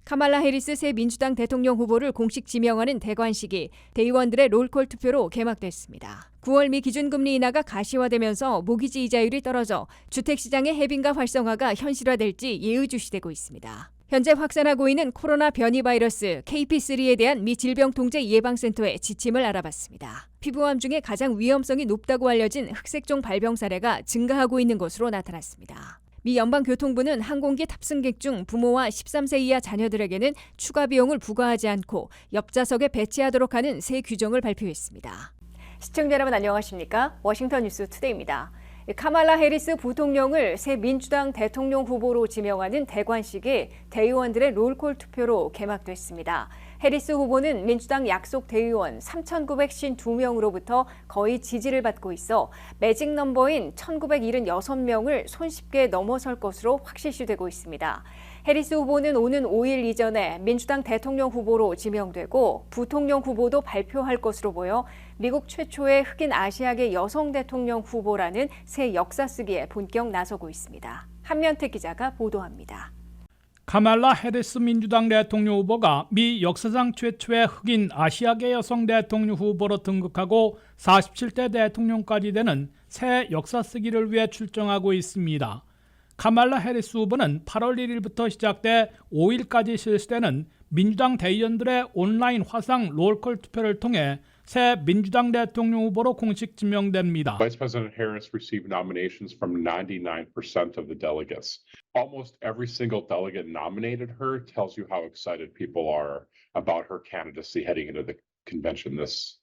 카말라 해리스 새 민주당 대통령 후보를 공식 지명하는 대관식이 대의원들의 롤콜 투표로 개막됐습니다. 9월 미 기준금리 인하가 가시화되면서 모기지 이자율이 떨어져 주택시장의 해빈과 활성화가 현실화될지 예의주시되고 있습니다. 현재 확산하고 있는 코로나 변이 바이러스 KP3에 대한 미 질병통제예방센터의 지침을 알아봤습니다. 피부암 중에 가장 위험성이 높다고 알려진 흑색종 발병 사례가 증가하고 있는 것으로 나타났습니다. 미 연방교통부는 항공기 탑승객 중 부모와 13세 이하 자녀들에게는 추가 비용을 부과하지 않고 옆좌석에 배치하도록 하는 새 규정을 발표했습니다. 시청자 여러분 안녕하십니까? 워싱턴 뉴스 투데이입니다. 카말라 해리스 부통령을 새 민주당 대통령 후보로 지명하는 대관식이 대의원들의 롤콜 투표로 개막됐습니다. 해리스 후보는 민주당 약속 대의원 3,952명으로부터 거의 지지를 받고 있어 매직 넘버인 1,976명을 손쉽게 넘어설 것으로 확실시되고 있습니다. 해리스 후보는 오는 5일 이전에 민주당 대통령 후보로 지명되고 부통령 후보도 발표할 것으로 보여 미국 최초의 흑인 아시아계 여성 대통령 후보라는 새 역사 쓰기에 본격 나서고 있습니다. 한면택 기자가 보도합니다. 카말라 해리스 민주당 대통령 후보가 미 역사상 최초의 흑인 아시아계 여성 대통령 후보로 등극하고 47대 대통령까지 되는 새 역사 쓰기를 위해 출정하고 있습니다. 카말라 해리스 후보는 8월 1일부터 시작돼 5일까지 실시되는 민주당 대의원들의 온라인 화상 롤콜 투표를 통해 새 민주당 대통령 후보로 공식 지명됩니다. Vice President Harris received nominations from 99% of the delegates. Almost every single delegate nominated her tells you how excited people are about her candidacy heading into the convention this.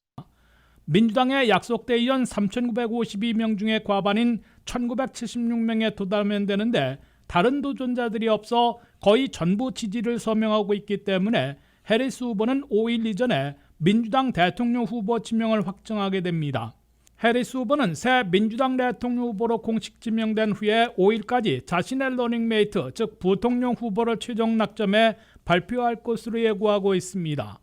민주당의 약속 대의원 3,952명 중에 과반인 1,976명에 도달하면 되는데 다른 도전자들이 없어 거의 전부 지지를 서명하고 있기 때문에 해리스 후보는 5일 이전에 민주당 대통령 후보 지명을 확정하게 됩니다. 해리스 후보는 새 민주당 대통령 후보로 공식 지명된 후에 5일까지 자신의 러닝메이트, 즉 부통령 후보를 최종 낙점해 발표할 것으로 예고하고 있습니다.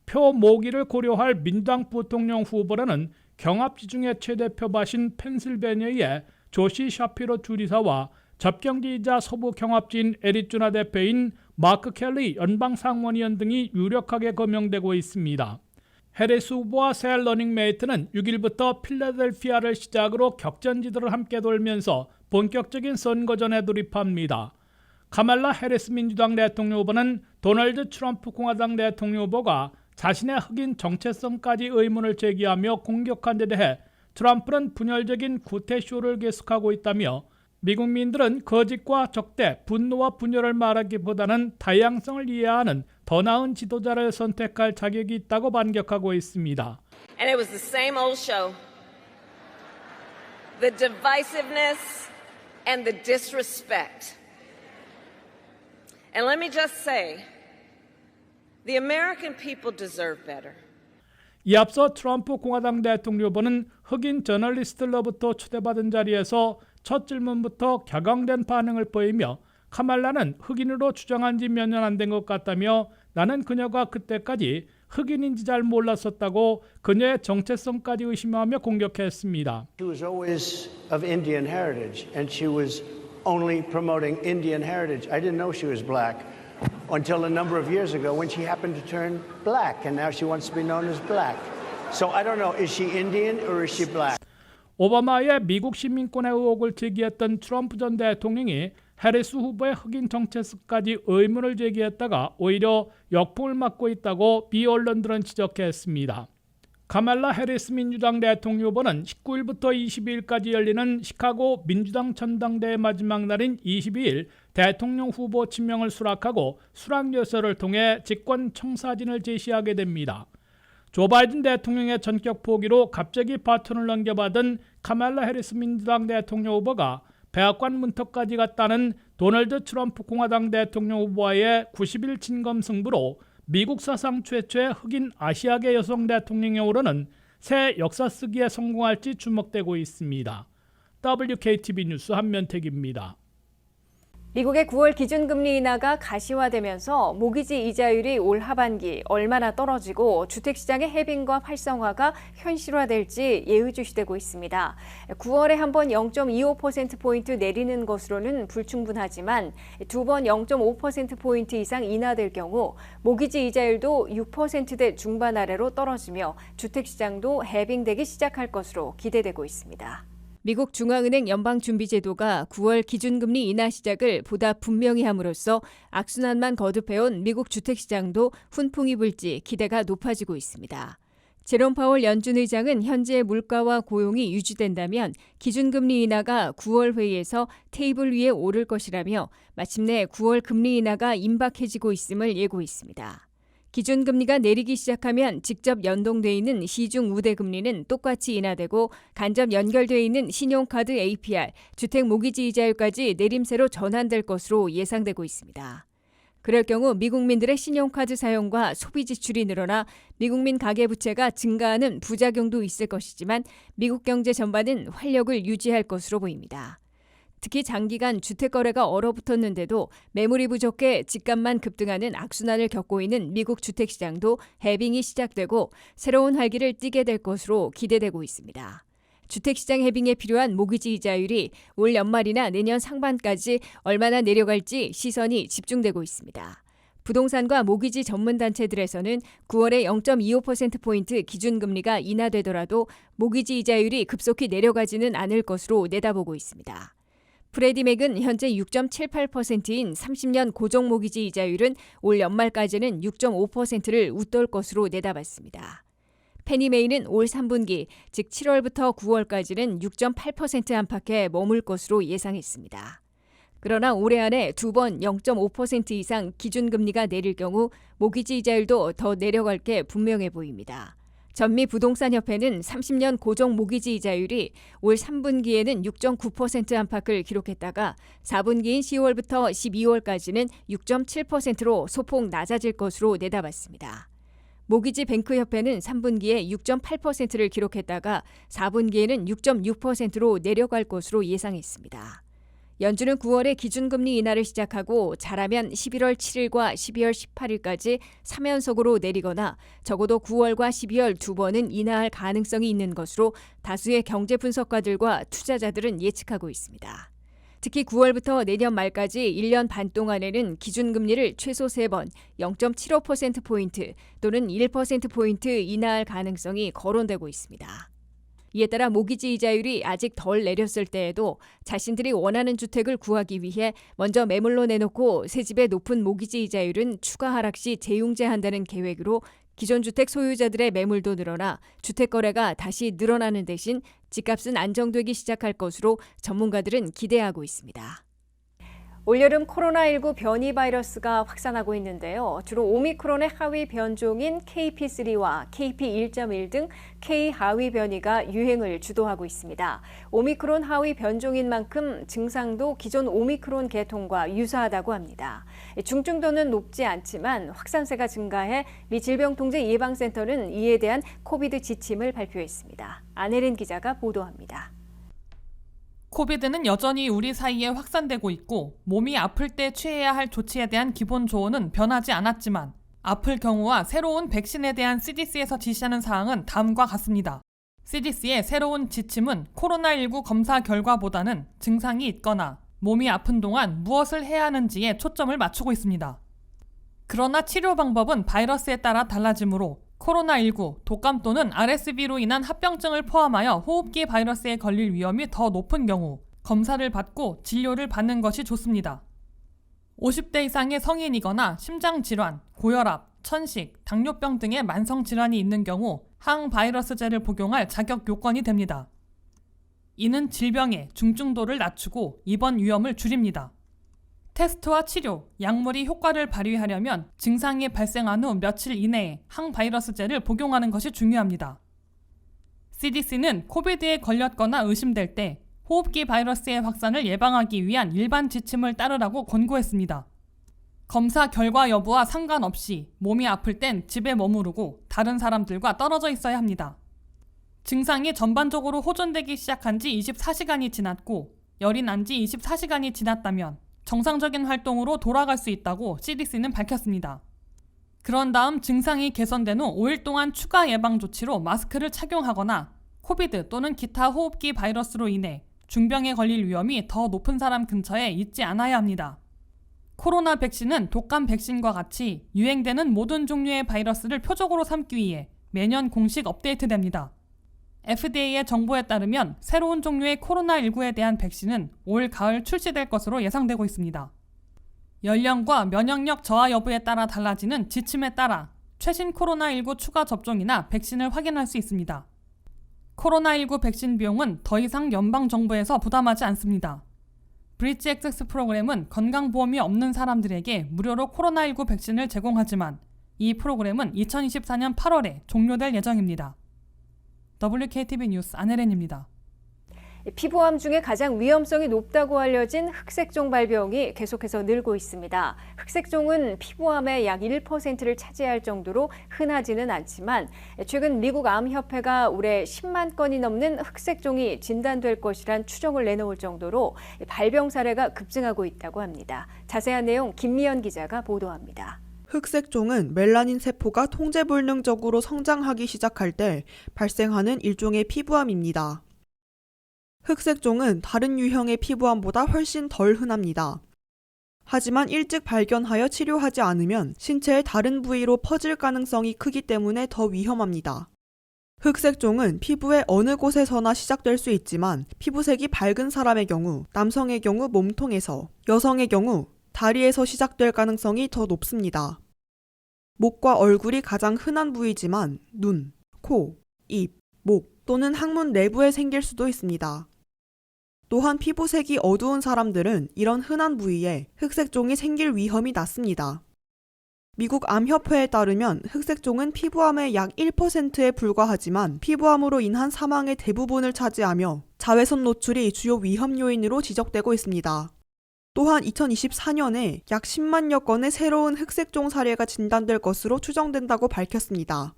표 모기를 고려할 민주당 부통령 후보라는 경합지 중에 최대 표밭인 펜실베니아의 조시 샤피로 주지사와 접경지이자 서부 경합지인 애리조나 대표인 마크 켈리 연방상원의원 등이 유력하게 거명되고 있습니다. 해리스 후보와 새 러닝메이트는 6일부터 필라델피아를 시작으로 격전지들을 함께 돌면서 본격적인 선거전에 돌입합니다. 카말라 해리스 민주당 대통령 후보는 도널드 트럼프 공화당 대통령 후보가 자신의 흑인 정체성까지 의문을 제기하며 공격한 데 대해 트럼프는 분열적인 구태쇼를 계속하고 있다며 미국민들은 거짓과 적대, 분노와 분열을 말하기보다는 다양성을 이해하는 더 나은 지도자를 선택할 자격이 있다고 반격하고 있습니다. And it was the same old show. The divisiveness and the disrespect. And let me just say, the American people deserve better. 이 앞서 트럼프 공화당 대통령 후보는 흑인 저널리스트로부터 초대받은 자리에서 첫 질문부터 격앙된 반응을 보이며 카말라는 흑인으로 주장한 지 몇 년 안 된 것 같다며 나는 그녀가 그때까지 흑인인지 잘 몰랐었다고 그녀의 정체성까지 의심하며 공격했습니다. She was always of Indian heritage and she was only promoting Indian heritage. I didn't know she was black until a number of years ago when she happened to turn black and now she wants to be known as black. So I don't know, is she Indian or is she black? 오바마의 미국 시민권의 의혹을 제기했던 트럼프 전 대통령이 해리스 후보의 흑인 정체성까지 의문을 제기했다가 오히려 역풍을 맞고 있다고 미 언론들은 지적했습니다. 카말라 해리스 민주당 대통령 후보는 19일부터 22일까지 열리는 시카고 민주당 전당대회 마지막 날인 22일 대통령 후보 지명을 수락하고 수락여서를 통해 직권 청사진을 제시하게 됩니다. 조 바이든 대통령의 전격 포기로 갑자기 바톤을 넘겨받은 카말라 해리스 민주당 대통령 후보가 백악관 문턱까지 갔다는 도널드 트럼프 공화당 대통령 후보와의 90일 진검 승부로 미국 사상 최초의 흑인 아시아계 여성 대통령에 오르는 새 역사 쓰기에 성공할지 주목되고 있습니다. WKTV 뉴스 한면택입니다. 미국의 9월 기준금리 인하가 가시화되면서 모기지 이자율이 올 하반기 얼마나 떨어지고 주택시장의 해빙과 활성화가 현실화될지 예의주시되고 있습니다. 9월에 한 번 0.25%포인트 내리는 것으로는 불충분하지만 두 번 0.5%포인트 이상 인하될 경우 모기지 이자율도 6%대 중반 아래로 떨어지며 주택시장도 해빙되기 시작할 것으로 기대되고 있습니다. 미국 중앙은행 연방준비제도가 9월 기준금리 인하 시작을 보다 분명히 함으로써 악순환만 거듭해온 미국 주택시장도 훈풍이 불지 기대가 높아지고 있습니다. 제롬 파월 연준 의장은 현재 물가와 고용이 유지된다면 기준금리 인하가 9월 회의에서 테이블 위에 오를 것이라며 마침내 9월 금리 인하가 임박해지고 있음을 예고했습니다. 기준금리가 내리기 시작하면 직접 연동돼 있는 시중 우대금리는 똑같이 인하되고 간접 연결돼 있는 신용카드 APR, 주택 모기지 이자율까지 내림세로 전환될 것으로 예상되고 있습니다. 그럴 경우 미국민들의 신용카드 사용과 소비 지출이 늘어나 미국민 가계부채가 증가하는 부작용도 있을 것이지만 미국 경제 전반은 활력을 유지할 것으로 보입니다. 특히 장기간 주택거래가 얼어붙었는데도 매물이 부족해 집값만 급등하는 악순환을 겪고 있는 미국 주택시장도 해빙이 시작되고 새로운 활기를 띠게 될 것으로 기대되고 있습니다. 주택시장 해빙에 필요한 모기지 이자율이 올 연말이나 내년 상반까지 얼마나 내려갈지 시선이 집중되고 있습니다. 부동산과 모기지 전문단체들에서는 9월에 0.25%포인트 기준금리가 인하되더라도 모기지 이자율이 급속히 내려가지는 않을 것으로 내다보고 있습니다. 프레디맥은 현재 6.78%인 30년 고정 모기지 이자율은 올 연말까지는 6.5%를 웃돌 것으로 내다봤습니다. 페니메이는 올 3분기, 즉 7월부터 9월까지는 6.8% 안팎에 머물 것으로 예상했습니다. 그러나 올해 안에 두 번 0.5% 이상 기준금리가 내릴 경우 모기지 이자율도 더 내려갈 게 분명해 보입니다. 전미부동산협회는 30년 고정 모기지 이자율이 올 3분기에는 6.9% 안팎을 기록했다가 4분기인 10월부터 12월까지는 6.7%로 소폭 낮아질 것으로 내다봤습니다. 모기지 뱅크협회는 3분기에 6.8%를 기록했다가 4분기에는 6.6%로 내려갈 것으로 예상했습니다. 연준은 9월에 기준금리 인하를 시작하고 잘하면 11월 7일과 12월 18일까지 3연속으로 내리거나 적어도 9월과 12월 두 번은 인하할 가능성이 있는 것으로 다수의 경제 분석가들과 투자자들은 예측하고 있습니다. 특히 9월부터 내년 말까지 1년 반 동안에는 기준금리를 최소 3번 0.75%포인트 또는 1%포인트 인하할 가능성이 거론되고 있습니다. 이에 따라 모기지 이자율이 아직 덜 내렸을 때에도 자신들이 원하는 주택을 구하기 위해 먼저 매물로 내놓고 새 집의 높은 모기지 이자율은 추가 하락 시 재용제한다는 계획으로 기존 주택 소유자들의 매물도 늘어나 주택 거래가 다시 늘어나는 대신 집값은 안정되기 시작할 것으로 전문가들은 기대하고 있습니다. 올여름 코로나19 변이 바이러스가 확산하고 있는데요. 주로 오미크론의 하위 변종인 KP3와 KP1.1 등 K 하위 변이가 유행을 주도하고 있습니다. 오미크론 하위 변종인 만큼 증상도 기존 오미크론 계통과 유사하다고 합니다. 중증도는 높지 않지만 확산세가 증가해 미 질병통제예방센터는 이에 대한 코비드 지침을 발표했습니다. 안혜린 기자가 보도합니다. 코비드는 여전히 우리 사이에 확산되고 있고 몸이 아플 때 취해야 할 조치에 대한 기본 조언은 변하지 않았지만 아플 경우와 새로운 백신에 대한 CDC에서 지시하는 사항은 다음과 같습니다. CDC의 새로운 지침은 코로나19 검사 결과보다는 증상이 있거나 몸이 아픈 동안 무엇을 해야 하는지에 초점을 맞추고 있습니다. 그러나 치료 방법은 바이러스에 따라 달라지므로 코로나19, 독감 또는 RSV로 인한 합병증을 포함하여 호흡기 바이러스에 걸릴 위험이 더 높은 경우 검사를 받고 진료를 받는 것이 좋습니다. 50대 이상의 성인이거나 심장질환, 고혈압, 천식, 당뇨병 등의 만성질환이 있는 경우 항바이러스제를 복용할 자격 요건이 됩니다. 이는 질병의 중증도를 낮추고 입원 위험을 줄입니다. 테스트와 치료, 약물이 효과를 발휘하려면 증상이 발생한 후 며칠 이내에 항바이러스제를 복용하는 것이 중요합니다. CDC는 코비드에 걸렸거나 의심될 때 호흡기 바이러스의 확산을 예방하기 위한 일반 지침을 따르라고 권고했습니다. 검사 결과 여부와 상관없이 몸이 아플 땐 집에 머무르고 다른 사람들과 떨어져 있어야 합니다. 증상이 전반적으로 호전되기 시작한 지 24시간이 지났고 열이 난 지 24시간이 지났다면 정상적인 활동으로 돌아갈 수 있다고 CDC는 밝혔습니다. 그런 다음 증상이 개선된 후 5일 동안 추가 예방 조치로 마스크를 착용하거나 코비드 또는 기타 호흡기 바이러스로 인해 중병에 걸릴 위험이 더 높은 사람 근처에 있지 않아야 합니다. 코로나 백신은 독감 백신과 같이 유행되는 모든 종류의 바이러스를 표적으로 삼기 위해 매년 공식 업데이트됩니다. FDA의 정보에 따르면 새로운 종류의 코로나19에 대한 백신은 올 가을 출시될 것으로 예상되고 있습니다. 연령과 면역력 저하 여부에 따라 달라지는 지침에 따라 최신 코로나19 추가 접종이나 백신을 확인할 수 있습니다. 코로나19 백신 비용은 더 이상 연방정부에서 부담하지 않습니다. 브릿지 액세스 프로그램은 건강보험이 없는 사람들에게 무료로 코로나19 백신을 제공하지만 이 프로그램은 2024년 8월에 종료될 예정입니다. WKTV 뉴스 안혜린입니다. 피부암 중에 가장 위험성이 높다고 알려진 흑색종 발병이 계속해서 늘고 있습니다. 흑색종은 피부암의 약 1%를 차지할 정도로 흔하지는 않지만 최근 미국 암협회가 올해 10만 건이 넘는 흑색종이 진단될 것이란 추정을 내놓을 정도로 발병 사례가 급증하고 있다고 합니다. 자세한 내용 김미연 기자가 보도합니다. 흑색종은 멜라닌 세포가 통제불능적으로 성장하기 시작할 때 발생하는 일종의 피부암입니다. 흑색종은 다른 유형의 피부암보다 훨씬 덜 흔합니다. 하지만 일찍 발견하여 치료하지 않으면 신체의 다른 부위로 퍼질 가능성이 크기 때문에 더 위험합니다. 흑색종은 피부의 어느 곳에서나 시작될 수 있지만 피부색이 밝은 사람의 경우, 남성의 경우 몸통에서, 여성의 경우 다리에서 시작될 가능성이 더 높습니다. 목과 얼굴이 가장 흔한 부위지만 눈, 코, 입, 목 또는 항문 내부에 생길 수도 있습니다. 또한 피부색이 어두운 사람들은 이런 흔한 부위에 흑색종이 생길 위험이 낮습니다. 미국 암협회에 따르면 흑색종은 피부암의 약 1%에 불과하지만 피부암으로 인한 사망의 대부분을 차지하며 자외선 노출이 주요 위험 요인으로 지적되고 있습니다. 또한 2024년에 약 10만여 건의 새로운 흑색종 사례가 진단될 것으로 추정된다고 밝혔습니다.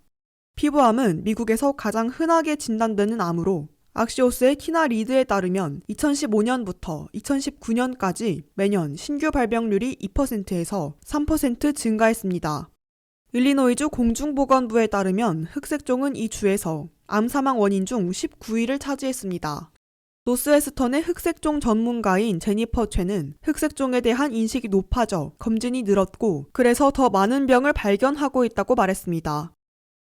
피부암은 미국에서 가장 흔하게 진단되는 암으로 악시오스의 티나 리드에 따르면 2015년부터 2019년까지 매년 신규 발병률이 2%에서 3% 증가했습니다. 일리노이주 공중보건부에 따르면 흑색종은 이 주에서 암 사망 원인 중 19위를 차지했습니다. 노스웨스턴의 흑색종 전문가인 제니퍼 최는 흑색종에 대한 인식이 높아져 검진이 늘었고 그래서 더 많은 병을 발견하고 있다고 말했습니다.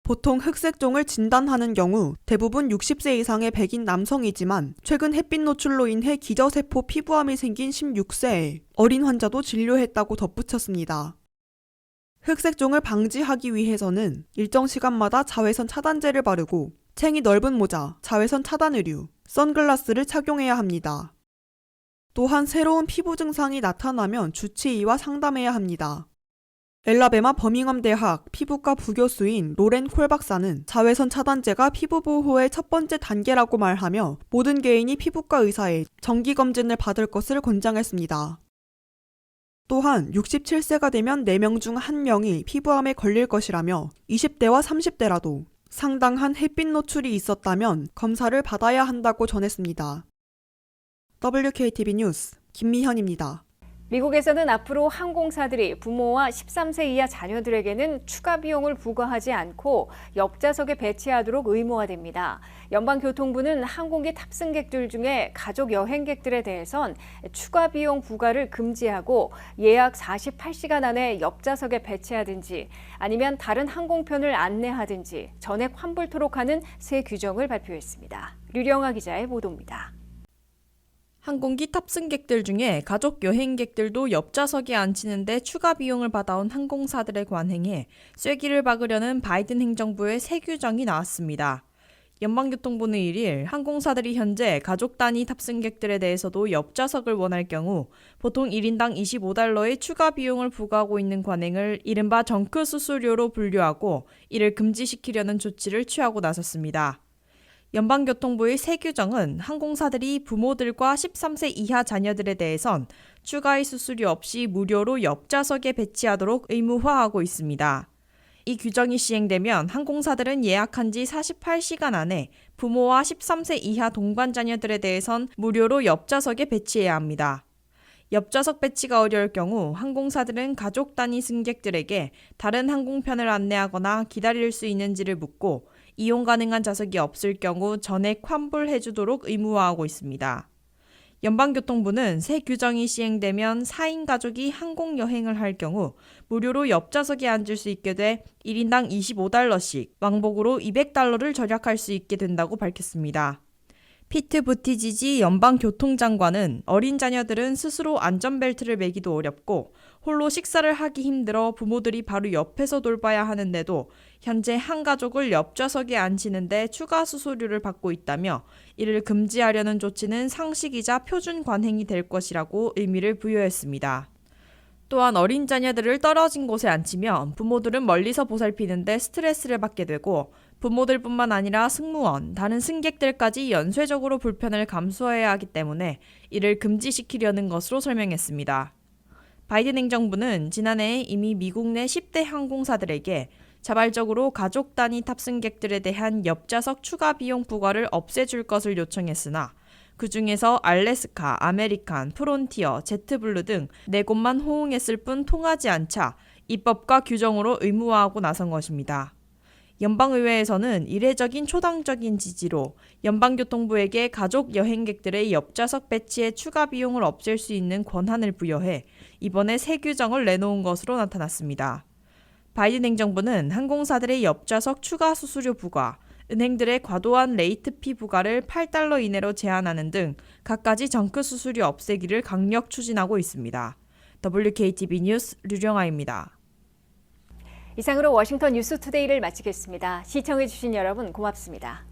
보통 흑색종을 진단하는 경우 대부분 60세 이상의 백인 남성이지만 최근 햇빛 노출로 인해 기저세포 피부암이 생긴 16세의 어린 환자도 진료했다고 덧붙였습니다. 흑색종을 방지하기 위해서는 일정 시간마다 자외선 차단제를 바르고 챙이 넓은 모자, 자외선 차단 의류, 선글라스를 착용해야 합니다. 또한 새로운 피부 증상이 나타나면 주치의와 상담해야 합니다. 엘라베마 버밍엄 대학 피부과 부교수인 로렌 콜 박사는 자외선 차단제가 피부 보호의 첫 번째 단계라고 말하며 모든 개인이 피부과 의사의 정기검진을 받을 것을 권장했습니다. 또한 67세가 되면 4명 중 1명이 피부암에 걸릴 것이라며 20대와 30대라도 상당한 햇빛 노출이 있었다면 검사를 받아야 한다고 전했습니다. WKTV 뉴스 김미현입니다. 미국에서는 앞으로 항공사들이 부모와 13세 이하 자녀들에게는 추가 비용을 부과하지 않고 옆좌석에 배치하도록 의무화됩니다. 연방교통부는 항공기 탑승객들 중에 가족 여행객들에 대해선 추가 비용 부과를 금지하고 예약 48시간 안에 옆좌석에 배치하든지 아니면 다른 항공편을 안내하든지 전액 환불토록 하는 새 규정을 발표했습니다. 류령아 기자의 보도입니다. 항공기 탑승객들 중에 가족 여행객들도 옆좌석에 앉히는데 추가 비용을 받아온 항공사들에 관행해 쐐기를 박으려는 바이든 행정부의 새 규정이 나왔습니다. 연방교통부는 1일 항공사들이 현재 가족 단위 탑승객들에 대해서도 옆좌석을 원할 경우 보통 1인당 $25의 추가 비용을 부과하고 있는 관행을 이른바 정크 수수료로 분류하고 이를 금지시키려는 조치를 취하고 나섰습니다. 연방교통부의 새 규정은 항공사들이 부모들과 13세 이하 자녀들에 대해선 추가의 수수료 없이 무료로 옆좌석에 배치하도록 의무화하고 있습니다. 이 규정이 시행되면 항공사들은 예약한 지 48시간 안에 부모와 13세 이하 동반 자녀들에 대해선 무료로 옆좌석에 배치해야 합니다. 옆좌석 배치가 어려울 경우 항공사들은 가족 단위 승객들에게 다른 항공편을 안내하거나 기다릴 수 있는지를 묻고 이용 가능한 좌석이 없을 경우 전액 환불해주도록 의무화하고 있습니다. 연방교통부는 새 규정이 시행되면 4인 가족이 항공 여행을 할 경우 무료로 옆좌석에 앉을 수 있게 돼 1인당 $25씩, 왕복으로 $200를 절약할 수 있게 된다고 밝혔습니다. 피트 부티지지 연방교통장관은 어린 자녀들은 스스로 안전벨트를 매기도 어렵고 홀로 식사를 하기 힘들어 부모들이 바로 옆에서 돌봐야 하는데도 현재 한 가족을 옆좌석에 앉히는데 추가 수수료를 받고 있다며 이를 금지하려는 조치는 상식이자 표준 관행이 될 것이라고 의미를 부여했습니다. 또한 어린 자녀들을 떨어진 곳에 앉히면 부모들은 멀리서 보살피는데 스트레스를 받게 되고 부모들뿐만 아니라 승무원, 다른 승객들까지 연쇄적으로 불편을 감수해야 하기 때문에 이를 금지시키려는 것으로 설명했습니다. 바이든 행정부는 지난해 이미 미국 내 10대 항공사들에게 자발적으로 가족 단위 탑승객들에 대한 옆좌석 추가 비용 부과를 없애줄 것을 요청했으나 그 중에서 알래스카, 아메리칸, 프론티어, 제트블루 등 4곳만 호응했을 뿐 통하지 않자 입법과 규정으로 의무화하고 나선 것입니다. 연방의회에서는 이례적인 초당적인 지지로 연방교통부에게 가족 여행객들의 옆좌석 배치의 추가 비용을 없앨 수 있는 권한을 부여해 이번에 새 규정을 내놓은 것으로 나타났습니다. 바이든 행정부는 항공사들의 옆좌석 추가 수수료 부과, 은행들의 과도한 레이트피 부과를 $8 이내로 제한하는 등 갖가지 정크 수수료 없애기를 강력 추진하고 있습니다. WKTV 뉴스 류령아입니다. 이상으로 워싱턴 뉴스투데이를 마치겠습니다. 시청해주신 여러분 고맙습니다.